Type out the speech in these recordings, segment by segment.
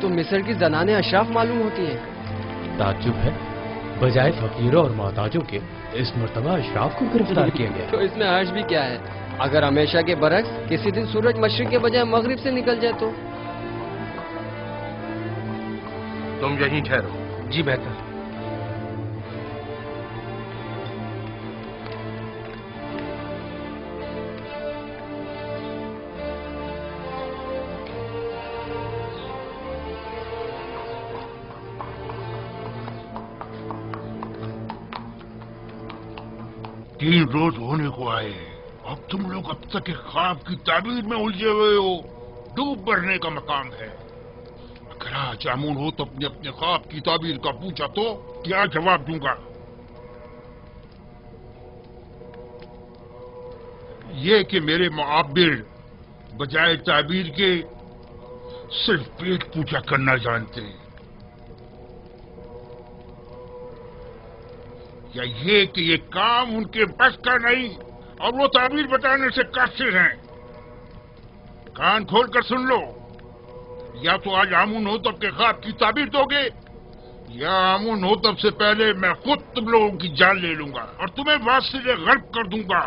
تو مصر کی زنانیں اشراف معلوم ہوتی ہیں۔ تعجب ہے، بجائے فقیروں اور محتاجوں کے اس مرتبہ اشراف کو گرفتار کیا گیا۔ تو اس میں حرج بھی کیا ہے؟ اگر ہمیشہ کے برعکس کسی دن سورج مشرق کے بجائے مغرب سے نکل جائے تو؟ تم یہیں ٹھہرو۔ جی بہتر۔ تین روز ہونے کو آئے، اب تم لوگ اب تک ایک خواب کی تعبیر میں الجھے ہوئے ہو۔ ڈوب بڑھنے کا مقام ہے۔ اگر آج آمون ہو تو اپنے خواب کی تعبیر کا پوچھا تو کیا جواب دوں گا؟ یہ کہ میرے معابر بجائے تعبیر کے صرف پیٹ پوچھا کرنا جانتے، یا یہ کہ یہ کام ان کے بس کا نہیں اور وہ تعبیر بتانے سے قاصر ہیں؟ کان کھول کر سن لو، یا تو آج آمون ہوتب کے خواب کی تعبیر دو گے، یا آمون ہوتب سے پہلے میں خود تم لوگوں کی جان لے لوں گا اور تمہیں واصل غرب کر دوں گا۔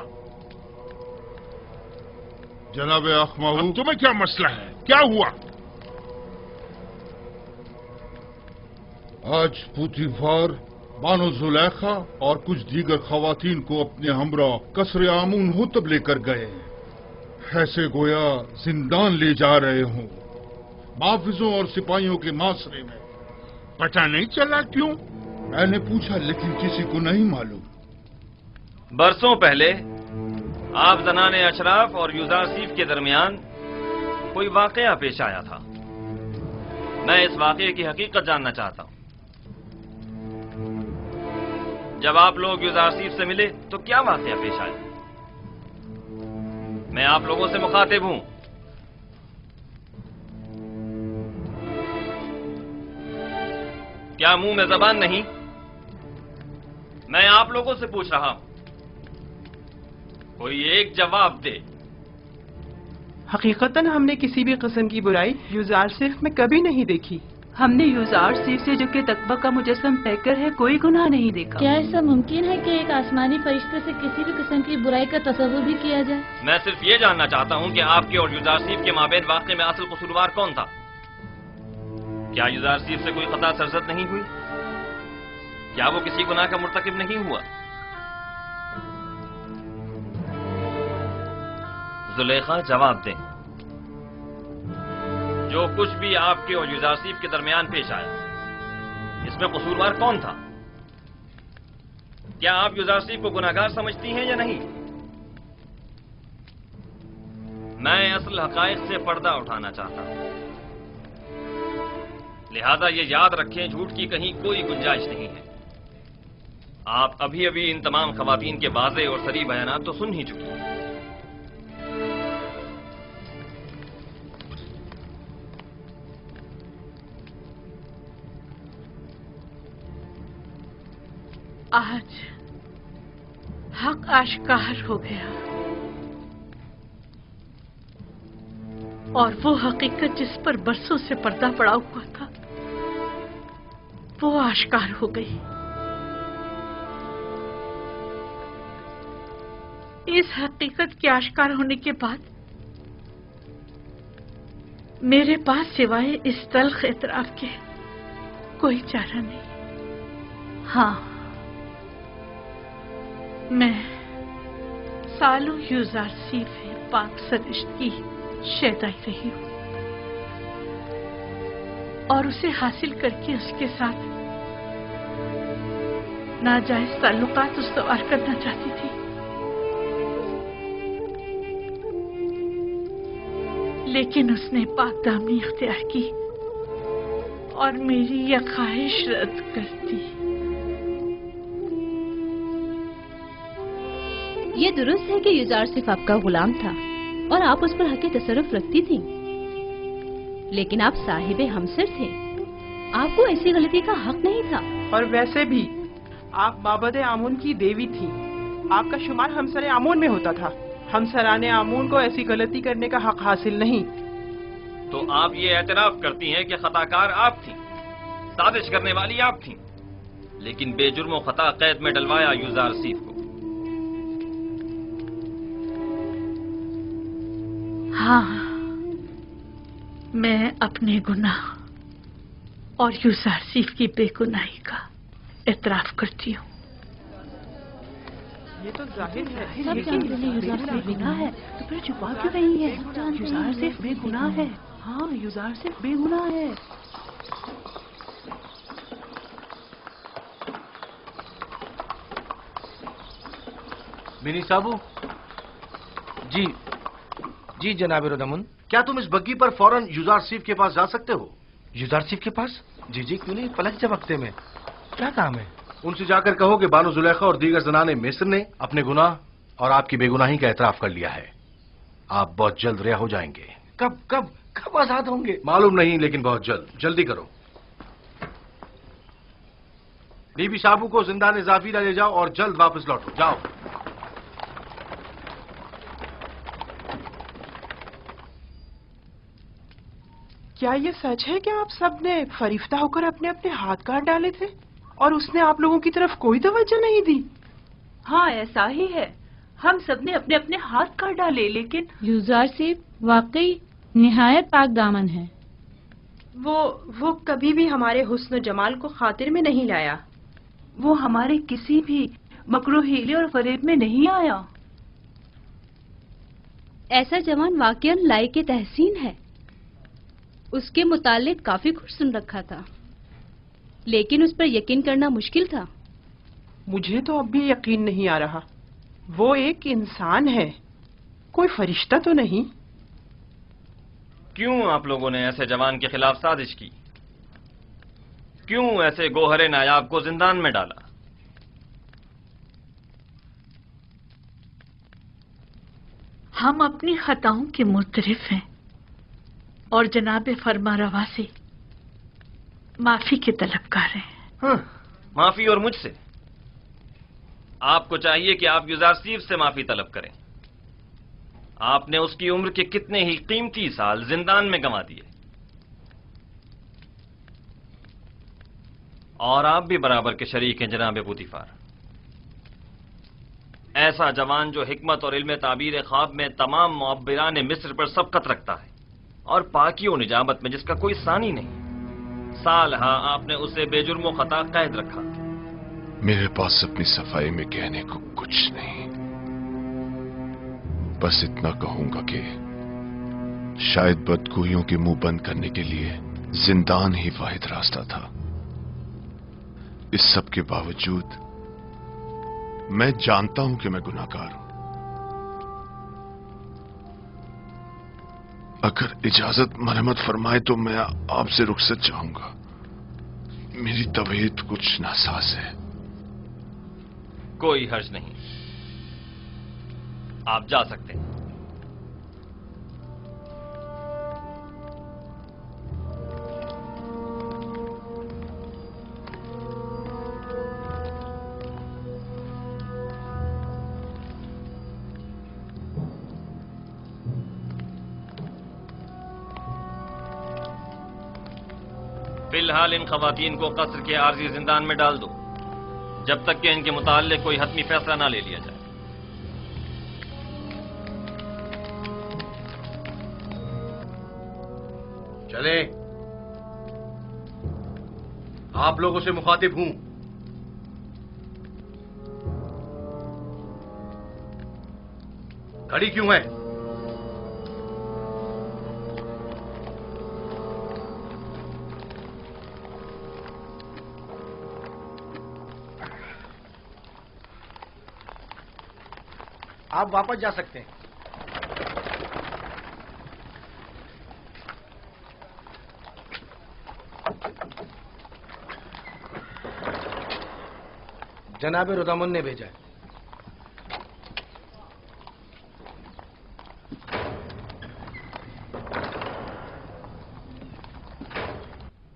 جناب اخماہو، تمہیں کیا مسئلہ ہے؟ کیا ہوا؟ آج پوتیفار بانو زلیخا اور کچھ دیگر خواتین کو اپنے ہمراہ قصر آمون ہوتب لے کر گئے، ایسے گویا زندان لے جا رہے ہوں، محافظوں اور سپاہیوں کے معاشرے میں۔ پتہ نہیں چلا کیوں؟ میں نے پوچھا لیکن کسی کو نہیں معلوم۔ برسوں پہلے آپ زنان اشراف اور یوزارسیف کے درمیان کوئی واقعہ پیش آیا تھا۔ میں اس واقعے کی حقیقت جاننا چاہتا ہوں۔ جب آپ لوگ یوزارسیف سے ملے تو کیا واقعہ پیش آیا؟ میں آپ لوگوں سے مخاطب ہوں۔ کیا منہ میں زبان نہیں؟ میں آپ لوگوں سے پوچھ رہا ہوں، کوئی ایک جواب دے۔ حقیقتاً ہم نے کسی بھی قسم کی برائی یوزارسیف میں کبھی نہیں دیکھی۔ ہم نے یوزارسیف سے جو کہ تقوی کا مجسم پیکر ہے کوئی گناہ نہیں دیکھا۔ کیا ایسا ممکن ہے کہ ایک آسمانی فرشتے سے کسی بھی قسم کی برائی کا تصور بھی کیا جائے؟ میں صرف یہ جاننا چاہتا ہوں کہ آپ کے اور یوزارسیف کے مابین واقعے میں اصل قصوروار کون تھا؟ کیا یوزارسیف سے کوئی خطا سرزد نہیں ہوئی؟ کیا وہ کسی گناہ کا مرتکب نہیں ہوا؟ زلیخا جواب دیں، جو کچھ بھی آپ کے اور یوزارسیف کے درمیان پیش آیا اس میں قصوروار کون تھا؟ کیا آپ یوزارسیف کو گناہگار سمجھتی ہیں یا نہیں؟ میں اصل حقائق سے پردہ اٹھانا چاہتا ہوں، لہذا یہ یاد رکھیں جھوٹ کی کہیں کوئی گنجائش نہیں ہے۔ آپ ابھی ابھی ان تمام خواتین کے واضح اور صریح بیانات تو سن ہی چکی ہیں۔ آج حق آشکار ہو گیا اور وہ حقیقت جس پر برسوں سے پردہ پڑا ہوا تھا وہ آشکار ہو گئی۔ اس حقیقت کے آشکار ہونے کے بعد میرے پاس سوائے اس تلخ اعتراف کے کوئی چارہ نہیں۔ ہاں، میں سالوں یوزارسیف پاک سرشت کی شیدائی رہی ہوں اور اسے حاصل کر کے اس کے ساتھ ناجائز تعلقات استوار کرنا چاہتی تھی، لیکن اس نے پاک دامنی اختیار کی اور میری یہ خواہش رد کر دی۔ یہ درست ہے کہ یوزارسیف آپ کا غلام تھا اور آپ اس پر حق تصرف رکھتی تھی، لیکن آپ صاحب ہمسر تھے، آپ کو ایسی غلطی کا حق نہیں تھا۔ اور ویسے بھی آپ مابد آمون کی دیوی تھی، آپ کا شمار ہمسر آمون میں ہوتا تھا۔ ہمسران آمون کو ایسی غلطی کرنے کا حق حاصل نہیں۔ تو آپ یہ اعتراف کرتی ہیں کہ خطا کار آپ تھیں، سازش کرنے والی آپ تھیں، لیکن بے جرم و خطا قید میں ڈلوایا یوزارسیف کو۔ ہاں، میں اپنے گناہ اور یوزارسیف کی بے گناہی کا اعتراف کرتی ہوں۔ یہ تو ظاہر ہے سب جانتے ہیں یوزارسیف بے گناہ ہے، تو پھر چھپا کیوں رہی ہے؟ یوزارسیف بے گناہ ہے۔ ہاں، یوزارسیف بے گناہ ہے۔ بنی صابو، جی جناب رودامن، کیا تم اس بگی پر فوراً یوزارسیف کے پاس جا سکتے ہو؟ یوزارسیف کے پاس؟ جی کیوں نہیں، پلک جھپکتے میں کیا کام ہے؟ ان سے جا کر کہو کہ بانو زلیخا اور دیگر زنان مصر نے اپنے گناہ اور آپ کی بے گناہی کا اعتراف کر لیا ہے۔ آپ بہت جلد رہا ہو جائیں گے۔ کب آزاد ہوں گے؟ معلوم نہیں، لیکن بہت جلد۔ جلدی کرو۔ بی بی صابو کو زندان زافیرہ لے جاؤ اور جلد واپس لوٹو۔ جاؤ۔ کیا یہ سچ ہے کہ آپ سب نے فریفتہ ہو کر اپنے اپنے ہاتھ کاٹ ڈالے تھے اور اس نے آپ لوگوں کی طرف کوئی توجہ نہیں دی؟ ہاں، ایسا ہی ہے، ہم سب نے اپنے اپنے ہاتھ کاٹ ڈالے، لیکن یوزارسیف واقعی نہایت پاک دامن ہے۔ وہ کبھی بھی ہمارے حسن و جمال کو خاطر میں نہیں لایا۔ وہ ہمارے کسی بھی مکرو ہیلے اور فریب میں نہیں آیا۔ ایسا جوان واقعاً لائق تحسین ہے۔ اس کے متعلق کافی کچھ سن رکھا تھا، لیکن اس پر یقین کرنا مشکل تھا۔ مجھے تو اب بھی یقین نہیں آ رہا۔ وہ ایک انسان ہے، کوئی فرشتہ تو نہیں۔ کیوں آپ لوگوں نے ایسے جوان کے خلاف سازش کی؟ کیوں ایسے گوہر نایاب کو زندان میں ڈالا؟ ہم اپنی خطاؤں کے معترف ہیں اور جناب فرما روا سے معافی کے طلبگار ہیں۔ معافی اور مجھ سے؟ آپ کو چاہیے کہ آپ یوزارسیف سے معافی طلب کریں۔ آپ نے اس کی عمر کے کتنے ہی قیمتی سال زندان میں گنوا دیے، اور آپ بھی برابر کے شریک ہیں جناب پوتیفار۔ ایسا جوان جو حکمت اور علم تعبیر خواب میں تمام معبران مصر پر سبقت رکھتا ہے، اور پاکی و نجابت میں جس کا کوئی ثانی نہیں، سال ہاں آپ نے اسے بے جرم و خطا قید رکھا۔ میرے پاس اپنی صفائی میں کہنے کو کچھ نہیں، بس اتنا کہوں گا کہ شاید بدگوئیوں کے منہ بند کرنے کے لیے زندان ہی واحد راستہ تھا۔ اس سب کے باوجود میں جانتا ہوں کہ میں گناہگار ہوں۔ اگر اجازت مرحمت فرمائے تو میں آپ سے رخصت چاہوں گا۔ میری طبیعت کچھ ناساز ہے۔ کوئی حرج نہیں، آپ جا سکتے ہیں۔ فی الحال ان خواتین کو قصر کے عارضی زندان میں ڈال دو، جب تک کہ ان کے متعلق کوئی حتمی فیصلہ نہ لے لیا جائے۔ چلے، آپ لوگوں سے مخاطب ہوں۔ کھڑی کیوں ہے؟ آپ واپس جا سکتے ہیں۔ جناب رودامن نے بھیجا ہے۔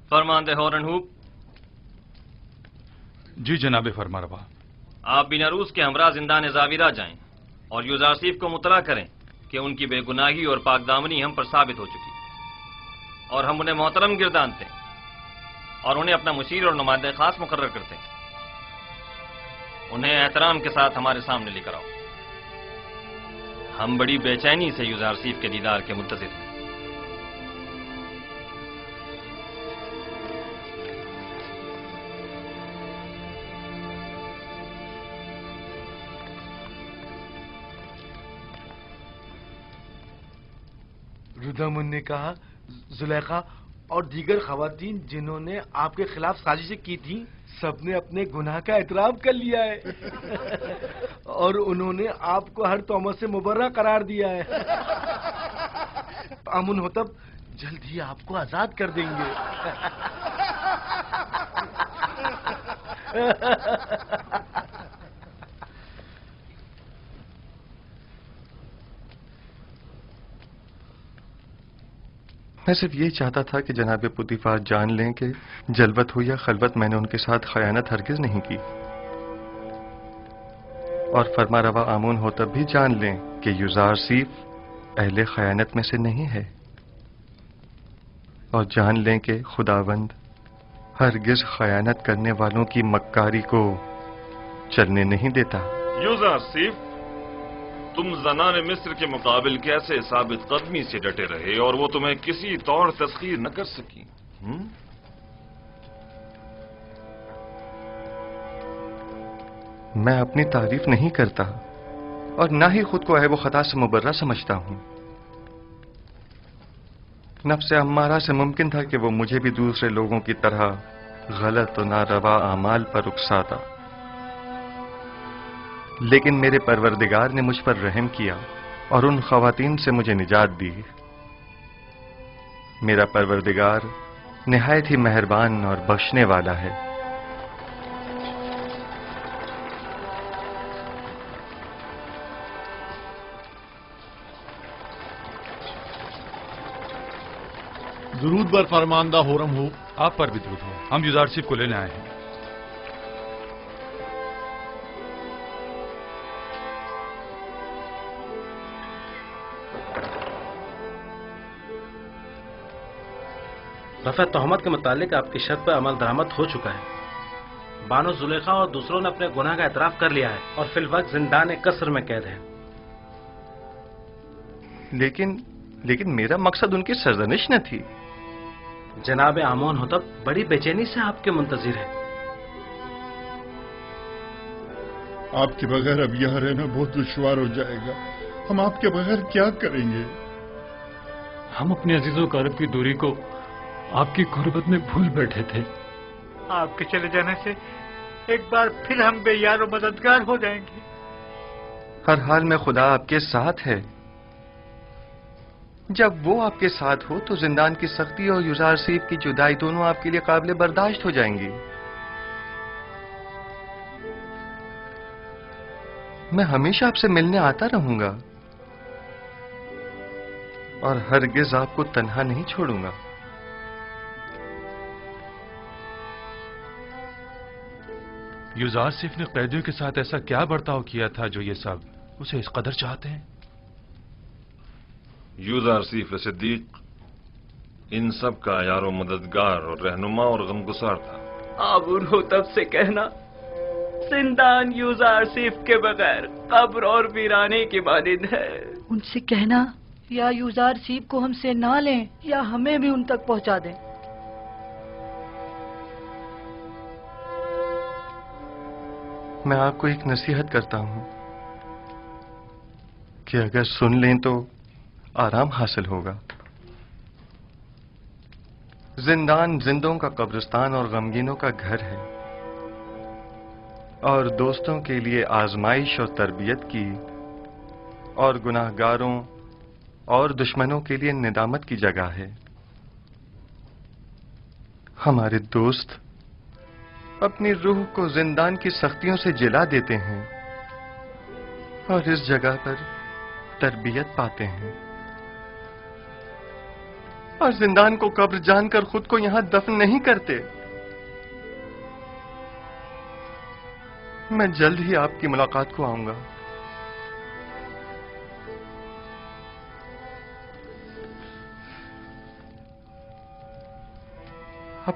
فرماندہ ہورن ہوپ۔ جی جناب فرما روا۔ آپ بیناروس کے ہمراہ زندان زاویرہ جائیں اور یوزارسیف کو مطلع کریں کہ ان کی بے گناہی اور پاک دامنی ہم پر ثابت ہو چکی۔ اور ہم انہیں محترم گردانتے ہیں اور انہیں اپنا مشیر اور نمائندہ خاص مقرر کرتے ہیں. انہیں احترام کے ساتھ ہمارے سامنے لے کر آؤ. ہم بڑی بے چینی سے یوزارسیف کے دیدار کے منتظر ہیں. رودامن نے کہا زلیخا اور دیگر خواتین جنہوں نے آپ کے خلاف سازشیں کی تھیں سب نے اپنے گناہ کا اعتراف کر لیا ہے اور انہوں نے آپ کو ہر تہمت سے مبرہ قرار دیا ہے. آمن ہوتب جلد ہی آپ کو آزاد کر دیں گے. میں صرف یہ چاہتا تھا کہ جناب پوتیفار جان لیں کہ جلوت ہو یا خلوت میں نے ان کے ساتھ خیانت ہرگز نہیں کی، اور فرما روا آمون ہوتب بھی جان لیں کہ یوزارسیف اہل خیانت میں سے نہیں ہے، اور جان لیں کہ خداوند ہرگز خیانت کرنے والوں کی مکاری کو چلنے نہیں دیتا. یوزارسیف، تم زنان مصر کے مقابل کیسے ثابت قدمی سے ڈٹے رہے اور وہ تمہیں کسی طور تسخیر نہ کر سکی؟ میں اپنی تعریف نہیں کرتا اور نہ ہی خود کو عیب و خطا سے مبرہ سمجھتا ہوں. نفس امارہ سے ممکن تھا کہ وہ مجھے بھی دوسرے لوگوں کی طرح غلط و ناروا اعمال پر اکساتا، لیکن میرے پروردگار نے مجھ پر رحم کیا اور ان خواتین سے مجھے نجات دی. میرا پروردگار نہایت ہی مہربان اور بخشنے والا ہے. درود بر فرماندہ ہورم ہو. آپ پر بھی درود ہو. ہم یوزارسیف کو لینے آئے ہیں. رفع تہمت کے متعلق آپ کی شرط پر عمل درآمد ہو چکا ہے. بانو زلیخا اور دوسروں نے اپنے گناہ کا اعتراف کر لیا ہے اور فی الوقت زندان قصر میں قید ہے. لیکن میرا مقصد ان کی سرزنش نہ تھی. جناب آمون ہوتب بڑی بے چینی سے آپ کے منتظر ہے. آپ کے بغیر اب یہاں رہنا بہت دشوار ہو جائے گا. ہم آپ کے بغیر کیا کریں گے؟ ہم اپنے عزیز و اقارب کی دوری کو آپ کی غربت میں بھول بیٹھے تھے. آپ کے چلے جانے سے ایک بار پھر ہم بے یار و مددگار ہو جائیں گے. ہر حال میں خدا آپ کے ساتھ ہے. جب وہ آپ کے ساتھ ہو تو زندان کی سختی اور یوزارسیف کی جدائی دونوں آپ کے لیے قابل برداشت ہو جائیں گی. میں ہمیشہ آپ سے ملنے آتا رہوں گا اور ہرگز آپ کو تنہا نہیں چھوڑوں گا. یوزارسیف نے قیدیوں کے ساتھ ایسا کیا برتاؤ کیا تھا جو یہ سب اسے اس قدر چاہتے ہیں؟ یوزارسیف صدیق ان سب کا یار و مددگار اور رہنما اور غمگسار تھا. آمون ہوتب سے کہنا زندان یوزارسیف کے بغیر قبر اور ویرانے کی مانند ہے. ان سے کہنا یا یوزارسیف کو ہم سے نہ لیں یا ہمیں بھی ان تک پہنچا دیں. میں آپ کو ایک نصیحت کرتا ہوں کہ اگر سن لیں تو آرام حاصل ہوگا. زندان زندوں کا قبرستان اور غمگینوں کا گھر ہے اور دوستوں کے لیے آزمائش اور تربیت کی اور گناہ گاروں اور دشمنوں کے لیے ندامت کی جگہ ہے. ہمارے دوست اپنی روح کو زندان کی سختیوں سے جلا دیتے ہیں اور اس جگہ پر تربیت پاتے ہیں، اور زندان کو قبر جان کر خود کو یہاں دفن نہیں کرتے. میں جلد ہی آپ کی ملاقات کو آؤں گا.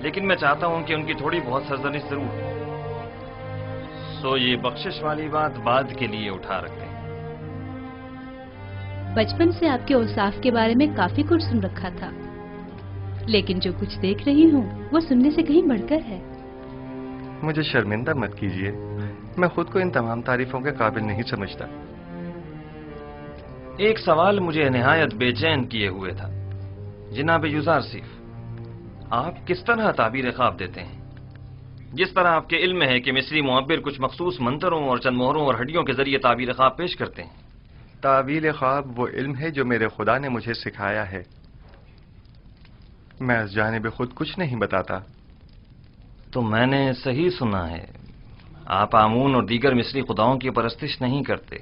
لیکن میں چاہتا ہوں کہ ان کی تھوڑی بہت سرزنش ضرور ہو۔ سو یہ بخشش والی بات بعد کے لیے اٹھا رکھتے ہیں۔ بچپن سے آپ کے اوصاف کے بارے میں کافی کچھ سن رکھا تھا، لیکن جو کچھ دیکھ رہی ہوں وہ سننے سے کہیں بڑھ کر ہے۔ مجھے شرمندہ مت کیجیے، میں خود کو ان تمام تعریفوں کے قابل نہیں سمجھتا۔ ایک سوال مجھے نہایت بے چین کیے ہوئے تھا۔ جناب یوزارسیف، آپ کس طرح تعبیر خواب دیتے ہیں؟ جس طرح آپ کے علم ہے کہ مصری معبر کچھ مخصوص منتروں اور چند مہروں اور ہڈیوں کے ذریعے تعبیر خواب پیش کرتے ہیں۔ تعبیر خواب وہ علم ہے جو میرے خدا نے مجھے سکھایا ہے، میں اس جانب خود کچھ نہیں بتاتا۔ تو میں نے صحیح سنا ہے، آپ آمون اور دیگر مصری خداؤں کی پرستش نہیں کرتے؟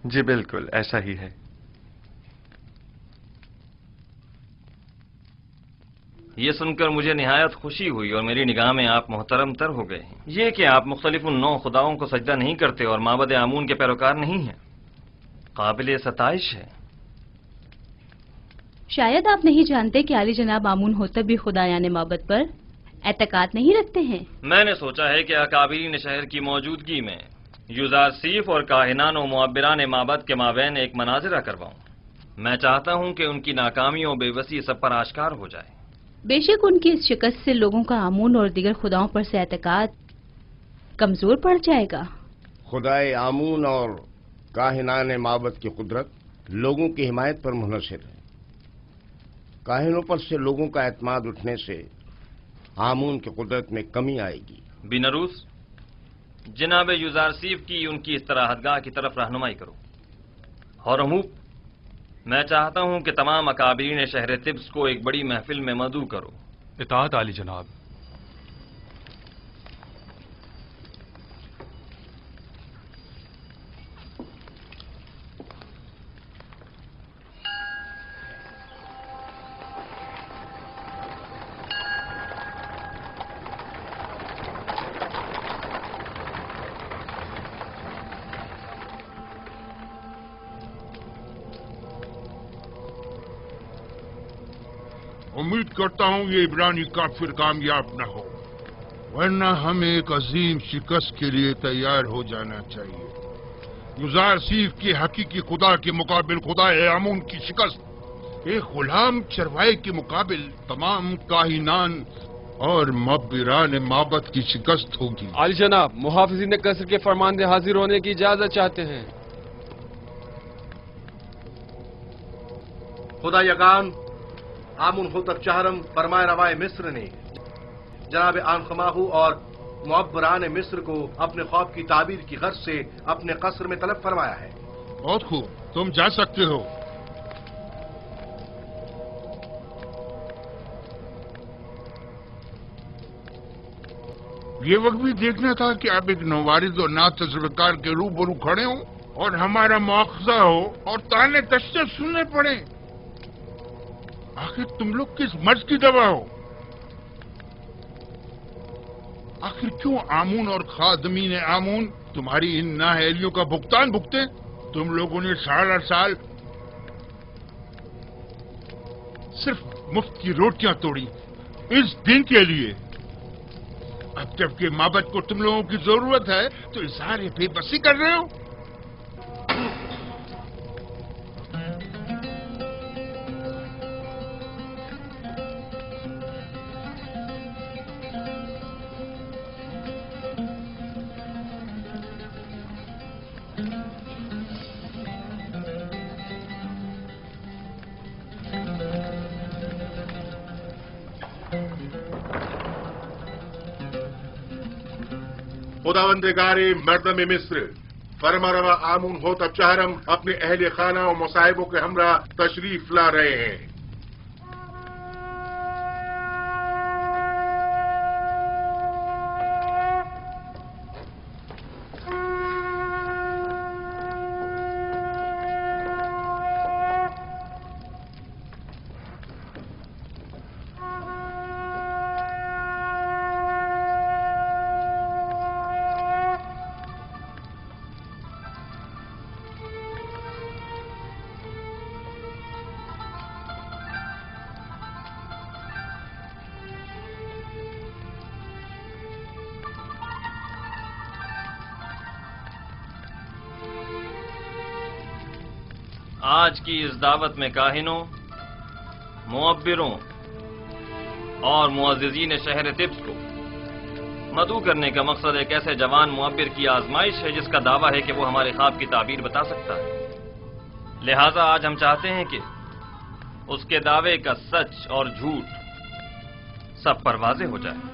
جی بالکل ایسا ہی ہے۔ یہ سن کر مجھے نہایت خوشی ہوئی اور میری نگاہ میں آپ محترم تر ہو گئے ہیں۔ یہ کہ آپ مختلف نو خداؤں کو سجدہ نہیں کرتے اور معبد آمون کے پیروکار نہیں ہیں، قابل ستائش ہے۔ شاید آپ نہیں جانتے کہ عالی جناب آمون ہوتب بھی خدایان معبد پر اعتقاد نہیں رکھتے ہیں۔ میں نے سوچا ہے کہ اکابرین شہر کی موجودگی میں یوزارسیف اور کاہنان و معبران معبد کے مابین ایک مناظرہ کرواؤں۔ میں چاہتا ہوں کہ ان کی ناکامیوں بے بسی سب پر آشکار ہو جائے۔ بے شک ان کی اس شکست سے لوگوں کا آمون اور دیگر خداؤں پر سے اعتقاد کمزور پڑ جائے گا۔ خدائے آمون اور کاہنان معبد کی قدرت لوگوں کی حمایت پر منحصر ہے۔ کاہنوں پر سے لوگوں کا اعتماد اٹھنے سے آمون کی قدرت میں کمی آئے گی۔ بینروس، جناب یوزارسیف کی ان کی استراحت گاہ کی طرف رہنمائی کرو۔ ہورموپ، میں چاہتا ہوں کہ تمام اکابرین شہر طبس کو ایک بڑی محفل میں مدعو کرو۔ اطاعت عالی جناب۔ امید کرتا ہوں یہ عبرانی کافر کامیاب نہ ہو، ورنہ ہمیں ایک عظیم شکست کے لیے تیار ہو جانا چاہیے۔ یوزارسیف کے حقیقی خدا کے مقابل خدا آمون کی شکست ایک غلام چروائے کے مقابل تمام کاہنان اور معبران معبد کی شکست ہوگی۔ عالی جناب، محافظین قصر کے فرماندے حاضر ہونے کی اجازت چاہتے ہیں۔ خدا یگان آمون ہوتب چہرم فرمائے روائے مصر نے جناب آنخماہو اور معبران مصر کو اپنے خواب کی تعبیر کی غرض سے اپنے قصر میں طلب فرمایا ہے۔ بہت خوب، تم جا سکتے ہو۔ یہ وقت بھی دیکھنا تھا کہ آپ ایک نوارد اور نا تجربہ کے روبرو کھڑے ہوں اور ہمارا مواخذہ ہو اور تانے تشنے سننے پڑے۔ آخر تم لوگ کس مرض کی دوا ہو؟ آخر کیوں آمون اور خادمین آمون تمہاری ان نااہلیوں کا بھگتان بھگتے؟ تم لوگوں نے سال سال صرف مفت کی روٹیاں توڑی اس دن کے لیے۔ اب جب کہ معبد کو تم لوگوں کی ضرورت ہے تو اظہار بے بسی کر رہے ہو۔ خداوندگار مردم مصر، فرما روا آمون ہوتب چہرم اپنے اہل خانہ و مصائبوں کے ہمراہ تشریف لا رہے ہیں۔ آج کی اس دعوت میں کاہنوں، معبروں اور معززین شہر طبس کو مدعو کرنے کا مقصد ایک ایسے جوان معبر کی آزمائش ہے جس کا دعویٰ ہے کہ وہ ہمارے خواب کی تعبیر بتا سکتا ہے۔ لہٰذا آج ہم چاہتے ہیں کہ اس کے دعوے کا سچ اور جھوٹ سب پر واضح ہو جائے۔